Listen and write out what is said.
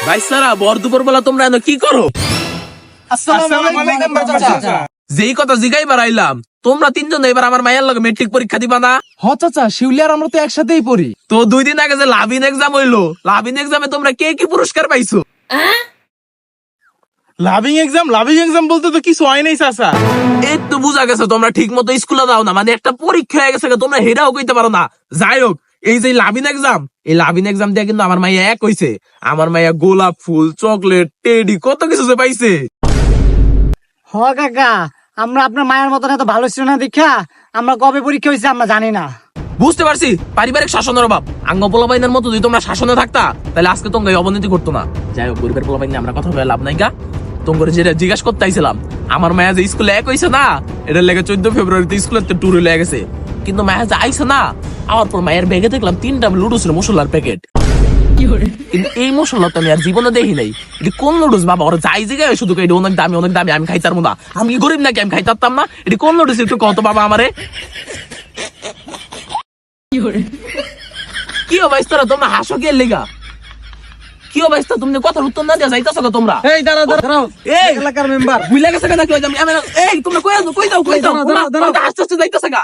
ভাই সারা বর দুপুর বেলা তোমরা এনে কি করো? যেই কথা জিগাই বাড়াইলাম, তোমরা তিনজন এবার আমার মায়ের লগে মেট্রিক পরীক্ষা দিবা না? হ চাচা, শিউলি আর আমরা তো একসাথেই পড়ি। তো 2 দিন আগে যে লাভিন এক্সাম হইলো, লাভিন এক্সামে তোমরা কে কি পুরস্কার পাইছো? লাভিং এক্সাম বলতে তো কিছু হয় নাই চাচা। এই তো বুঝা গেছে তোমরা ঠিক মতো স্কুলে দাও না, মানে একটা পরীক্ষা হয়ে গেছে, তোমরা হেরাও কইতে পারো না। যাই হোক, এই যে লাভিন এক্সাম, এই লাভিন এক্সাম দিয়ে কিন্তু আমার মাইয়া এক হইছে। আমার মাইয়া গোলাপ ফুল, চকলেট, টেডি কত কিছু যে পাইছে। হ কাকা, আমরা আপনার মায়ের মতন এত ভালো ছিল না দেখা আমরা কবে পরীক্ষা হয়েছে আমরা জানি না। বুঝতে পারছি পারিবারিক শাসনের অভাব। আঙ্গ পোলাবাইনের মতো যদি তোমরা শাসনে থাকতা তাহলে আজকে তোমাকে অবনতি করতো না। যাই হোক, গরিবের পোলাবাই নিয়ে আমরা কথা বলে লাভ নাই গা। তোমাকে যেটা জিজ্ঞাসা করতে আইছিলাম, আমার মায়া যে স্কুলে এক হইছে না, এটার লেগে 14 ফেব্রুয়ারিতে স্কুলের ট্যুর হয়ে গেছে। কিন্তু মায়া যে আইছে না, আমার পর মায়ের ব্যাগে দেখলাম 3টা লুডুস মশলার প্যাকেট। কিন্তু এই মশলা তো আমি আর জীবনে দেখি নাই। এটি কোন লুডুস বাবা? ওরা যাই জায়গায় শুধু এটা অনেক দামি আমি খাইতাম না। আমি গরিব নাকি আমি খাইতাম না? এটি কোন লুডুস একটু কত বাবা আমারে? কি অবস্থা তোমরা হাসো কে লেগা? কি অবস্থা তুমি কথার উত্তর না দিয়া যাইতাছো না তোমরা? এই দাঁড়াও, এই এলাকার মেম্বার ভুলে গেছে না কি? এই তোমরা কই যাও? হাসতে যাইতাছে গা।